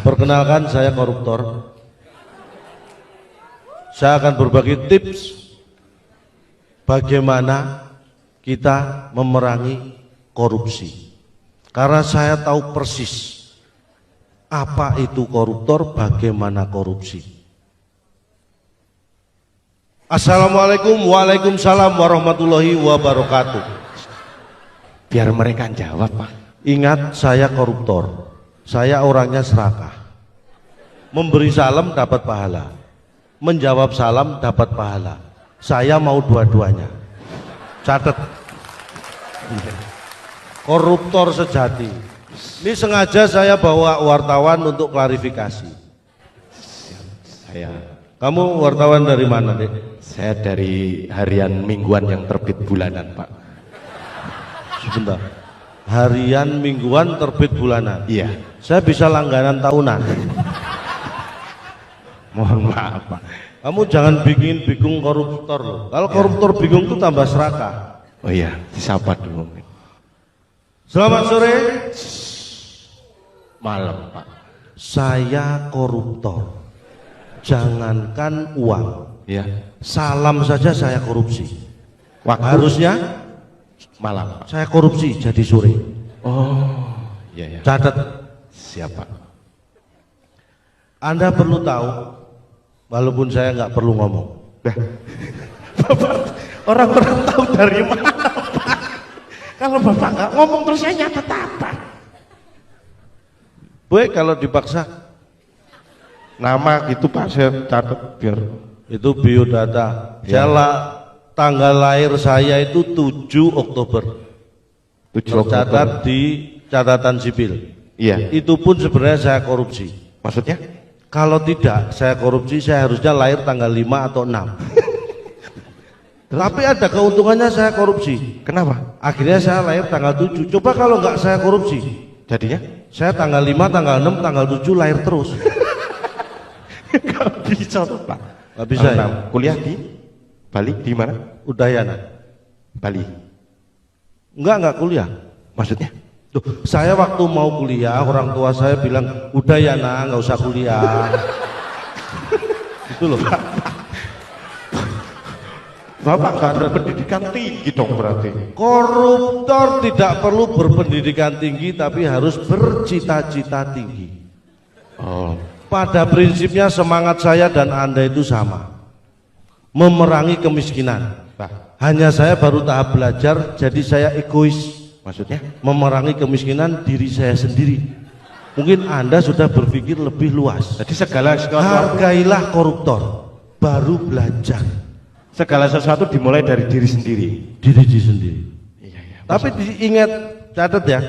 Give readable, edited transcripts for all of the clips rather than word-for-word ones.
Perkenalkan, saya koruptor. Saya akan berbagi tips bagaimana kita memerangi korupsi. Karena saya tahu persis apa itu koruptor, bagaimana korupsi. Assalamualaikum, waalaikumsalam warahmatullahi wabarakatuh. Biar mereka jawab, Pak. Ingat, saya koruptor. Saya orangnya serakah. Memberi salam dapat pahala, menjawab salam dapat pahala. Saya mau dua-duanya. Catat. Koruptor sejati. Ini sengaja saya bawa wartawan untuk klarifikasi. Kamu wartawan dari mana, Dek? Saya dari harian mingguan yang terbit bulanan, Pak. Sebentar. Harian, mingguan, terbit bulanan. Iya. Saya bisa langganan tahunan. Mohon maaf, Pak. Kamu jangan bikin bingung koruptor loh. Kalau koruptor bingung itu tambah serakah. Oh iya, disapa dulu. Selamat sore. Malam, Pak. Saya koruptor. Jangankan uang, Iya. salam saja saya korupsi. Waktu Harusnya malam, Pak. saya korupsi jadi sore. Oh, iya ya. Catat. Siapa? Anda perlu tahu, walaupun saya nggak perlu ngomong. Bapak, orang-orang tahu dari mana, Pak? Kalau Bapak nggak ngomong terus saya nyatet apa? Baik, kalau dipaksa Nama gitu, Pak, saya catat biar itu biodata. Ya. Tanggal lahir saya itu 7 Oktober. 7 Tercatat di catatan sipil. Iya. Itu pun sebenarnya saya korupsi. Maksudnya? Kalau tidak saya korupsi, saya harusnya lahir tanggal 5 atau 6. Tapi ada keuntungannya saya korupsi. Kenapa? Akhirnya saya lahir tanggal 7. Coba kalau nggak saya korupsi, Jadinya? saya tanggal 5, tanggal 6, tanggal 7 lahir terus. Gak bisa tuh, Pak. Nggak bisa ya? Kuliah di Bali, di mana? Udayana. Bali. Enggak kuliah. Maksudnya? Tuh, saya waktu mau kuliah, orang tua saya bilang, udah ya nak, nggak usah kuliah. Itu loh. Bapak nggak berpendidikan tinggi dong berarti. Koruptor tidak perlu berpendidikan tinggi, tapi harus bercita-cita tinggi. Oh. Pada prinsipnya semangat saya dan Anda itu sama, memerangi kemiskinan. Hanya saya baru tahap belajar, jadi saya egois. Maksudnya? Memerangi kemiskinan diri saya sendiri. Mungkin Anda sudah berpikir lebih luas. Jadi segala Hargailah koruptor, baru belajar. segala sesuatu dimulai dari diri sendiri. Diri sendiri. Iya, iya. Tapi diingat, catat ya.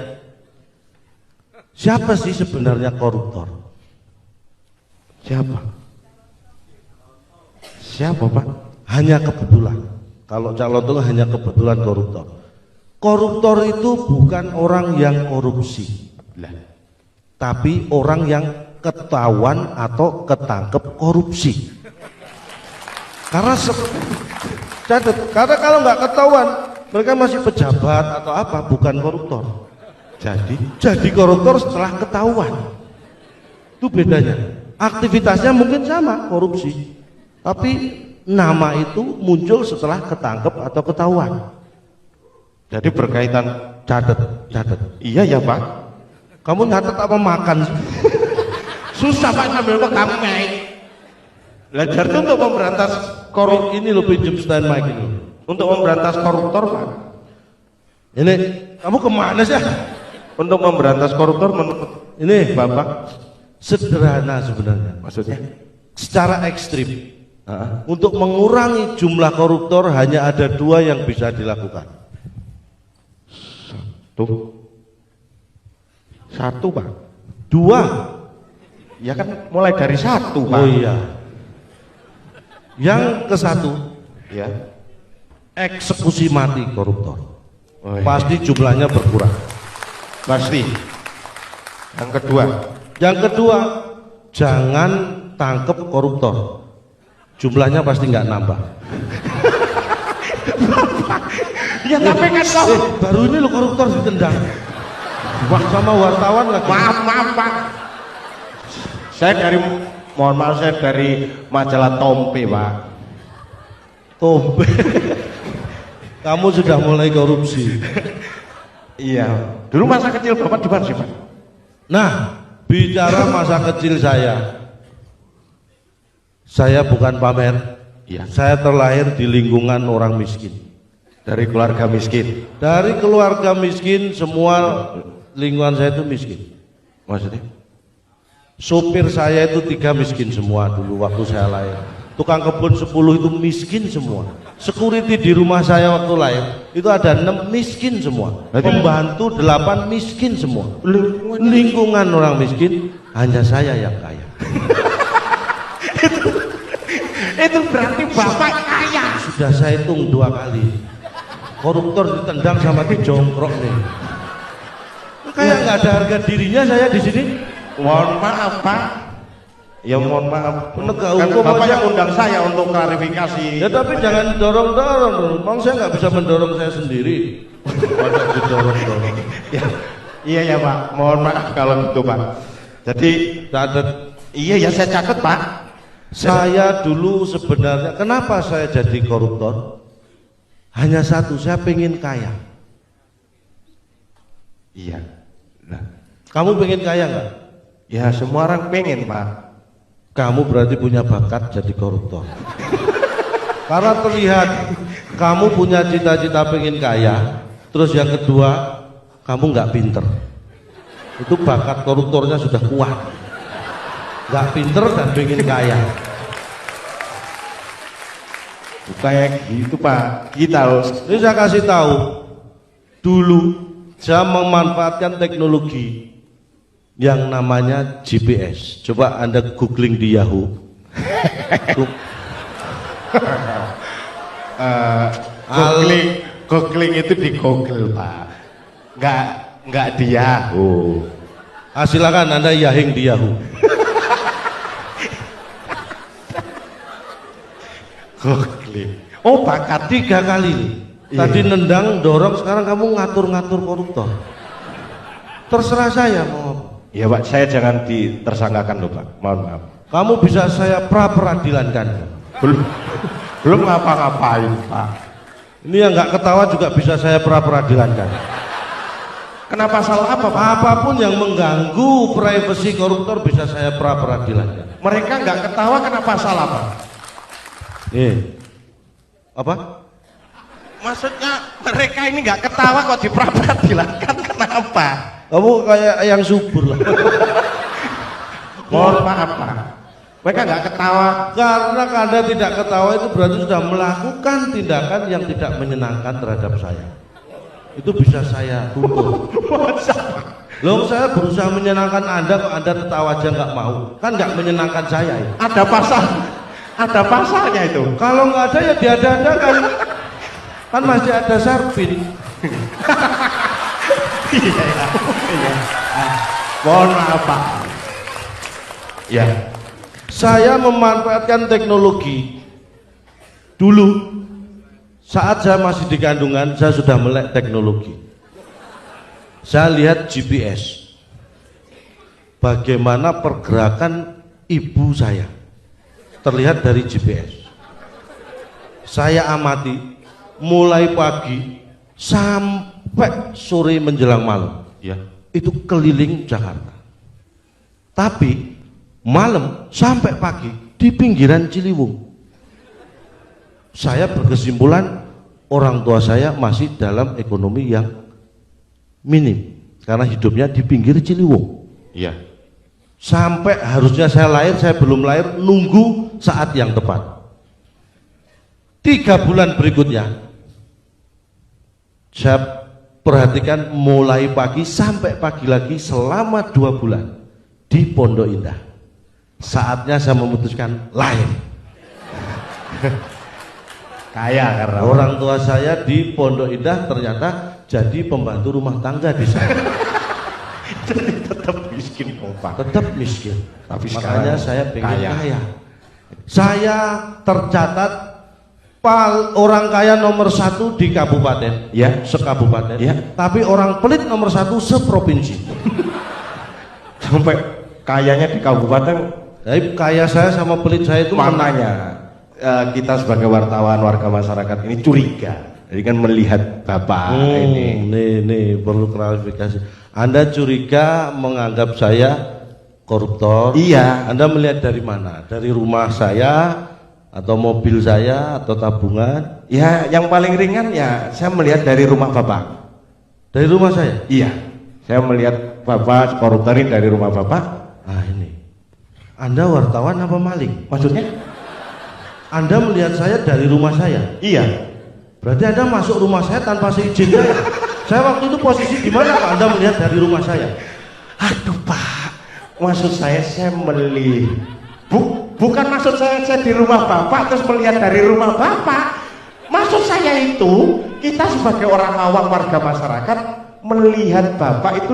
Siapa sih sebenarnya koruptor? Siapa? Siapa, Pak? Hanya kebetulan. Kalau calon itu hanya kebetulan koruptor. Koruptor itu bukan orang yang korupsi, tapi orang yang ketahuan atau ketangkep korupsi. Karena kalau nggak ketahuan, mereka masih pejabat atau apa, bukan koruptor. Jadi koruptor setelah ketahuan. Itu bedanya. Aktivitasnya mungkin sama, korupsi, tapi nama itu muncul setelah ketangkep atau ketahuan. Jadi berkaitan. Catat. Iya ya, Pak. Kamu nyatet apa makan sih? Susah, Pak, sambil kamu naik. Belajar itu untuk memberantas korupsi. Ini lo pinjam stand mic ini. Untuk memberantas koruptor, Pak. Ini kamu kemana sih? Untuk memberantas koruptor menurut Ini Bapak sederhana sebenarnya. maksudnya? Secara ekstrim, untuk mengurangi jumlah koruptor hanya ada 2 yang bisa dilakukan. Satu, Pak. 2. Ya kan mulai dari satu, Pak. Oh iya. Yang ke-1, Ya. eksekusi mati koruptor. Oh, iya. Pasti jumlahnya berkurang. Pasti. Yang kedua. Yang kedua, jangan tangkep koruptor. Jumlahnya pasti nggak nambah. Ya tapi kan kau Baru ini lo koruptor ditendang. Wah, sama wartawan lagi. maaf Pak. Saya dari, mohon maaf, saya dari majalah Tompe, Pak. Tombe. Kamu sudah mulai korupsi. Iya. Dulu masa kecil Bapak di mana sih, Pak? Nah, bicara masa kecil saya bukan pamer. Iya. Saya terlahir di lingkungan orang miskin. Dari keluarga miskin. Dari keluarga miskin, semua lingkungan saya itu miskin. Maksudnya? Sopir saya itu 3 miskin semua dulu waktu saya lahir. Tukang kebun 10 itu miskin semua. Security di rumah saya waktu lahir itu ada 6 miskin semua. Pembantu 8 miskin semua. Lingkungan orang miskin, hanya saya yang kaya. Itu berarti Bapak kaya. Sudah saya hitung 2 kali. Koruptor ditendang sama dijongkrok nih. Kayak nggak ada harga dirinya saya di sini. Mohon maaf, Pak. Ya mohon maaf. Penegak Kan hukum Bapak aja. yang undang saya untuk klarifikasi. Ya tapi jangan dorong-dorong. Memang saya nggak bisa mendorong saya sendiri. Pada didorong-dorong. Iya ya, Pak. Mohon maaf kalau gitu, Pak. Jadi Catat. iya ya, saya catat, Pak. Saya dulu sebenarnya kenapa saya jadi koruptor? Hanya satu, saya pengen kaya. Iya. Nah, Kamu pengen kaya nggak? ya semua orang pengen, Pak. Kamu berarti punya bakat jadi koruptor. Karena terlihat kamu punya cita-cita pengen kaya, terus yang kedua kamu nggak pinter. Itu bakat koruptornya sudah kuat. Nggak pinter dan pengen kaya. Kayak gitu, Pak. Kita harus. Ini saya kasih tahu. Dulu saya memanfaatkan teknologi yang namanya GPS. Coba Anda googling di Yahoo. Googling itu di Google, Pak. Nggak di Yahoo. Silakan Anda yahing di Yahoo. Googling. Oh, bakat 3 kali nih. Tadi nendang, dorong, sekarang kamu ngatur-ngatur koruptor. Terserah saya mau apa. ya, Pak. Saya jangan ditersangkakan loh, Pak. Mohon maaf. Kamu bisa saya pra-peradilankan. Belum ngapa-ngapain, Pak. Ini yang nggak ketawa juga bisa saya pra-peradilankan. Kenapa salah apa, Pak? Apapun yang mengganggu privasi koruptor bisa saya pra-peradilankan. Mereka nggak ketawa, kenapa salah, Pak? Apa? Maksudnya mereka ini nggak ketawa kok diperadilankan, kenapa? Kamu kayak yang subur lah. Mohon maaf, Pak. Mereka nggak ketawa. Karena Anda tidak ketawa itu berarti sudah melakukan tindakan yang tidak menyenangkan terhadap saya. Itu bisa saya tuntut. Loh, saya berusaha menyenangkan Anda, kok Anda ketawa aja nggak mau. Kan nggak menyenangkan saya ya. Ada pasalnya itu. Kalau nggak ada ya diada-adakan. Kan masih ada Sarpin. Iya. Mohon maaf, Pak. Ya. Saya memanfaatkan teknologi. Dulu saat saya masih di kandungan, saya sudah melek teknologi. Saya lihat GPS. Bagaimana pergerakan ibu saya terlihat dari GPS. Saya amati mulai pagi sampai sore menjelang malam. Ya. Itu keliling Jakarta. Tapi malam sampai pagi di pinggiran Ciliwung. Saya berkesimpulan orang tua saya masih dalam ekonomi yang minim karena hidupnya di pinggir Ciliwung. Iya. Sampai harusnya saya lahir, saya belum lahir, nunggu saat yang tepat. 3 bulan berikutnya saya perhatikan mulai pagi sampai pagi lagi selama 2 bulan di Pondok Indah. Saatnya saya memutuskan lahir. Kaya karena Orang tua saya di Pondok Indah ternyata jadi pembantu rumah tangga di sana. tetap miskin, Pak. Tetap miskin. Tapi makanya sekarang saya pengen kaya. kaya. Saya tercatat orang kaya nomor 1 di kabupaten, Ya. sekabupaten. Ya. Tapi orang pelit nomor 1 seprovinsi. Sampai kayanya di kabupaten. Tapi kaya saya sama pelit saya itu Makanya kita sebagai wartawan warga masyarakat ini curiga. Jadi kan melihat bapak ini. Nih perlu klarifikasi. Anda curiga menganggap saya koruptor? Iya. Anda melihat dari mana? Dari rumah saya atau mobil saya atau tabungan? Ya, yang paling ringan ya saya melihat dari rumah bapak. Dari rumah saya? Iya. Saya melihat bapak koruptor ini dari rumah bapak. Nah ini. Anda wartawan apa maling? Maksudnya? Anda melihat saya dari rumah saya? Iya. Berarti Anda masuk rumah saya tanpa seizin saya. Saya waktu itu posisi di mana Pak? Anda melihat dari rumah saya? Aduh Pak, maksud saya melihat. Bukan maksud saya di rumah bapak terus melihat dari rumah bapak. Maksud saya itu kita sebagai orang awam warga masyarakat melihat bapak itu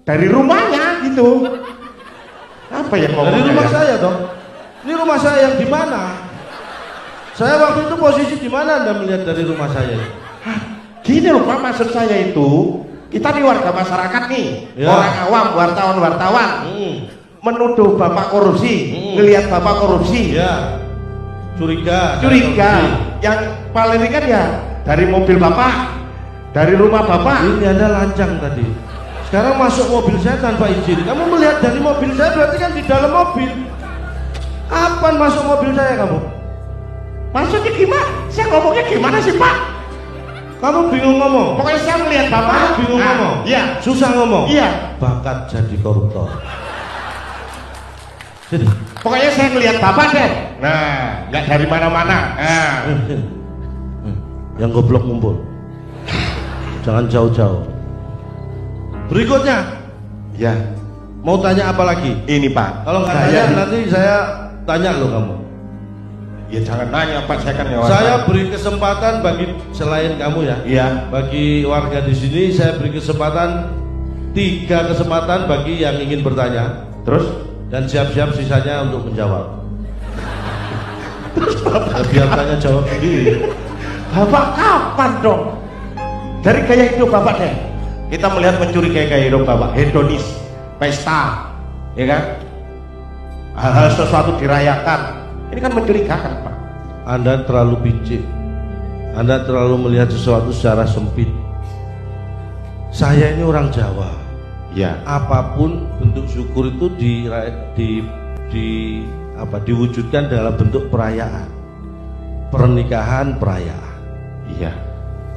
dari rumahnya gitu. Apa ya ngomongnya? Dari rumah saya dong. Ini rumah saya yang di mana? Saya waktu itu posisi di mana Anda melihat dari rumah saya? Gini loh Pak, maksud saya itu kita nih warga masyarakat nih, ya. Orang awam, wartawan menuduh bapak korupsi, ngelihat bapak korupsi, ya, curiga. Yang paling ringan ya dari mobil bapak, dari rumah bapak. Ini Anda lancang tadi. Sekarang masuk mobil saya tanpa izin. Kamu melihat dari mobil saya berarti kan di dalam mobil. Kapan masuk mobil saya kamu? Maksudnya gimana? Saya ngomongnya gimana sih Pak? Kamu bingung ngomong? Pokoknya saya melihat bapak bingung ngomong? Iya. Susah ngomong? Iya. Bakat jadi koruptor. Sini. Pokoknya saya melihat bapak deh. Nah, nggak dari mana-mana. Nah. Yang goblok ngumpul. Jangan jauh-jauh. Berikutnya. Ya. Mau tanya apa lagi? Ini Pak. Kalau nggak tanya nanti saya tanya lo kamu. Ya jangan nanya Pak, saya kan ya. Saya beri kesempatan bagi selain kamu ya. Iya. Bagi warga di sini saya beri kesempatan 3 kesempatan bagi yang ingin bertanya. Terus? Dan siap-siap sisanya untuk menjawab. Terus Bapak biar tanya jawab sendiri. Bapak kapan dong? Dari gaya hidup Bapak deh. Kita melihat mencurigai gaya hidup Bapak, hedonis, pesta, ya kan? Hal-hal sesuatu dirayakan. Ini kan mencurigakan Pak. Anda terlalu picik. Anda terlalu melihat sesuatu secara sempit. Saya ini orang Jawa. Ya. Apapun bentuk syukur itu diwujudkan dalam bentuk perayaan. Pernikahan perayaan. Iya.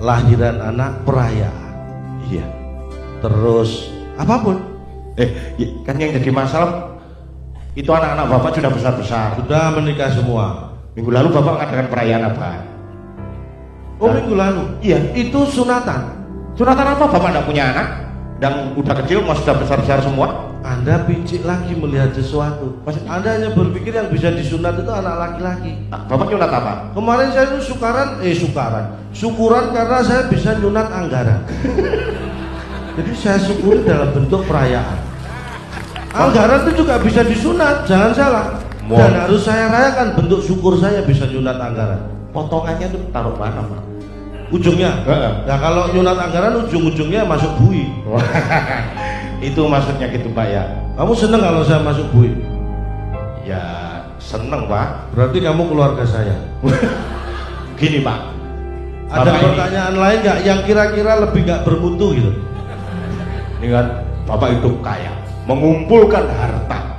Lahiran anak perayaan. Iya. Terus apapun. Kan yang jadi masalah itu anak-anak Bapak sudah besar-besar. Sudah menikah semua. Minggu lalu Bapak mengadakan perayaan apa? Oh, minggu lalu? Iya. Itu sunatan. Sunatan apa? Bapak tidak punya anak? Dan udah kecil mau sudah besar-besar semua? Anda picik lagi melihat sesuatu. Anda hanya berpikir yang bisa disunat itu anak laki-laki. Bapak nyunat apa? Kemarin saya itu syukuran karena saya bisa nyunat anggaran. Jadi saya syukuri dalam bentuk perayaan. Anggaran itu juga bisa disunat, jangan salah. Dan harus saya rayakan bentuk syukur saya bisa nyunat anggaran. Potongannya itu taruh mana Pak? Ujungnya? Nah kalau nyunat anggaran ujung-ujungnya masuk bui. Itu maksudnya gitu Pak ya. Kamu seneng kalau saya masuk bui? Ya seneng Pak. Berarti kamu keluarga saya. Gini Pak, ada Bapak pertanyaan lain nggak yang kira-kira lebih nggak bermutu gitu? Ini kan Bapak itu kaya, mengumpulkan harta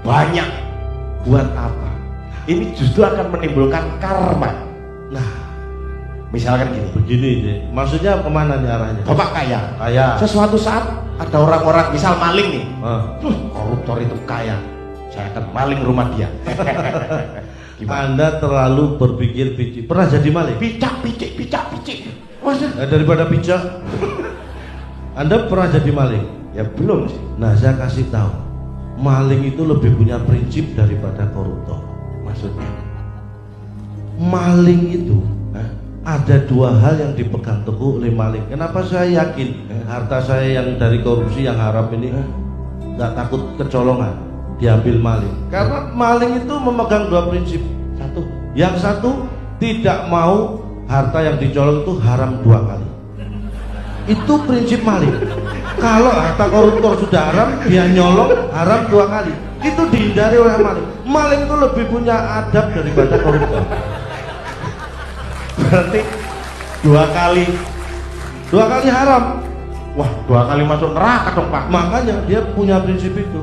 banyak buat apa? Ini justru akan menimbulkan karma. Nah, misalkan gini. Begini deh, maksudnya kemana nih arahnya? Bapak kaya. Sesuatu saat ada orang-orang misal maling nih. Koruptor itu kaya, saya akan maling rumah dia. Anda terlalu berpikir picik. Pernah jadi maling? Picik. Maksudnya? Daripada picak. Anda pernah jadi maling? Ya belum sih. Nah saya kasih tahu, maling itu lebih punya prinsip daripada koruptor. Maksudnya? Maling itu ada 2 hal yang dipegang teguh oleh maling. Kenapa saya yakin harta saya yang dari korupsi yang haram ini nggak takut kecolongan diambil maling? Karena maling itu memegang 2 prinsip. Yang satu tidak mau harta yang dicolong itu haram 2 kali. Itu prinsip maling. Kalau harta koruptor sudah haram, dia nyolong haram 2 kali. Itu dihindari oleh maling. Maling itu lebih punya adab daripada koruptor. Berarti 2 kali haram. wah 2 kali masuk neraka dong Pak. Makanya dia punya prinsip itu.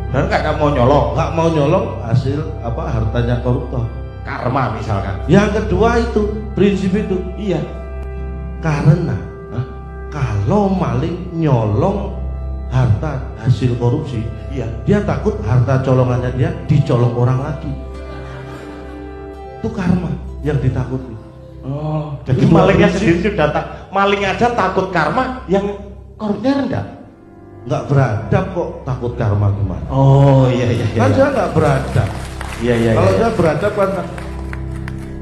Dan nggak mau nyolong, Nggak mau nyolong hasil hartanya koruptor. karma misalkan. Yang kedua itu prinsip itu. Iya. Karena kalau maling nyolong harta hasil korupsi, Iya. dia takut harta colongannya dia dicolong orang lagi. Itu karma yang ditakuti. Oh, jadi Itu malingnya prinsip. sendiri sudah maling aja takut karma, yang korupnya rendah. Nggak beradab kok takut karma gimana? Oh iya iya Kan dia nggak beradab. Iya iya. Kalau dia beradab kan,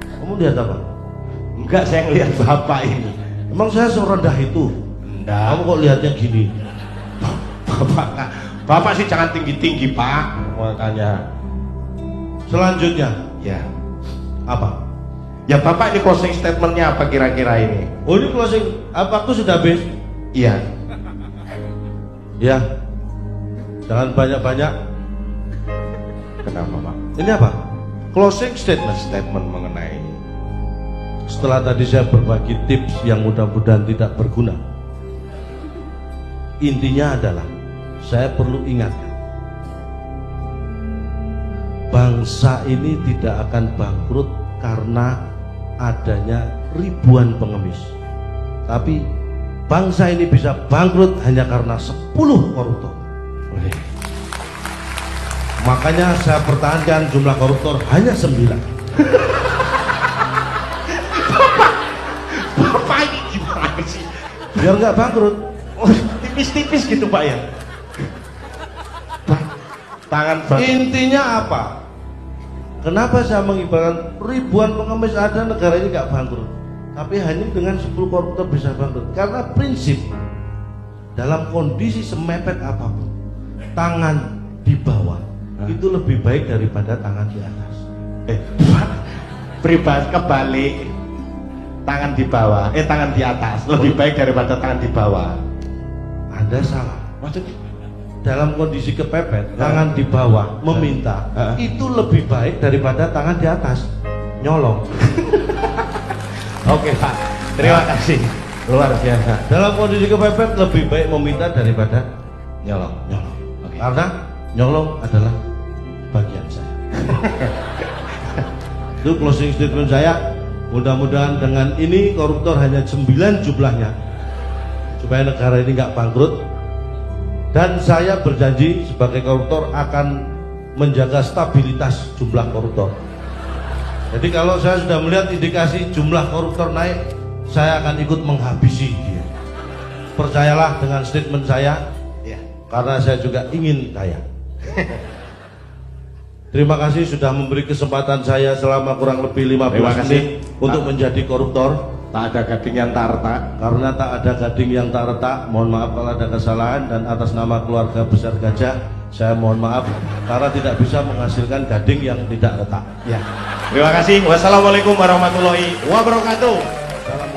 kamu lihat apa? Enggak, saya ngelihat bapak ini. Emang saya serendah itu? Enggak. Kamu kok lihatnya gini? Bapak sih jangan tinggi-tinggi Pak. Makanya. Selanjutnya Ya. apa? Ya Bapak ini closing statementnya apa kira-kira ini? Oh ini closing, apa aku sudah habis? Iya. Ya, jangan banyak-banyak. Kenapa Pak? Ini apa? Closing statement. Statement mengenai Setelah tadi saya berbagi tips yang mudah-mudahan tidak berguna, intinya adalah saya perlu ingatkan, bangsa ini tidak akan bangkrut karena adanya ribuan pengemis, tapi bangsa ini bisa bangkrut hanya karena 10 koruptor. Makanya saya pertahankan jumlah koruptor hanya 9. Bapak ini gimana sih? Biar nggak bangkrut. Oh, tipis-tipis gitu Pak ya. Tangan Bapak. Intinya apa? Kenapa saya mengibarkan ribuan pengemis ada negara ini nggak bangkrut, tapi hanya dengan 10 koruptor bisa bangkrut? Karena prinsip dalam kondisi semepet apapun, tangan di bawah itu lebih baik daripada tangan di atas. Pak, pribadi kebalik. Tangan di bawah, tangan di atas lebih baik daripada tangan di bawah. Anda salah. Maksudnya? Dalam kondisi kepepet, tangan di bawah meminta itu lebih baik daripada tangan di atas nyolong. Oke Pak, terima kasih. Luar biasa. Dalam kondisi kepepet lebih baik meminta daripada Nyolong. nyolong. Oke. Karena nyolong adalah bagian saya. Itu closing statement saya. Mudah-mudahan dengan ini koruptor hanya 9 jumlahnya, supaya negara ini nggak bangkrut. Dan saya berjanji sebagai koruptor akan menjaga stabilitas jumlah koruptor. Jadi kalau saya sudah melihat indikasi jumlah koruptor naik, saya akan ikut menghabisi dia. Percayalah dengan statement saya, Ya. karena saya juga ingin kaya. Terima kasih sudah memberi kesempatan saya selama kurang lebih 15 Terima kasih. menit untuk menjadi koruptor. Tak ada gading yang tak retak. Karena tak ada gading yang tak retak, mohon maaf kalau ada kesalahan, dan atas nama keluarga besar Gajah saya mohon maaf karena tidak bisa menghasilkan gading yang tidak retak. Ya. Terima kasih. Wassalamualaikum warahmatullahi wabarakatuh. Salam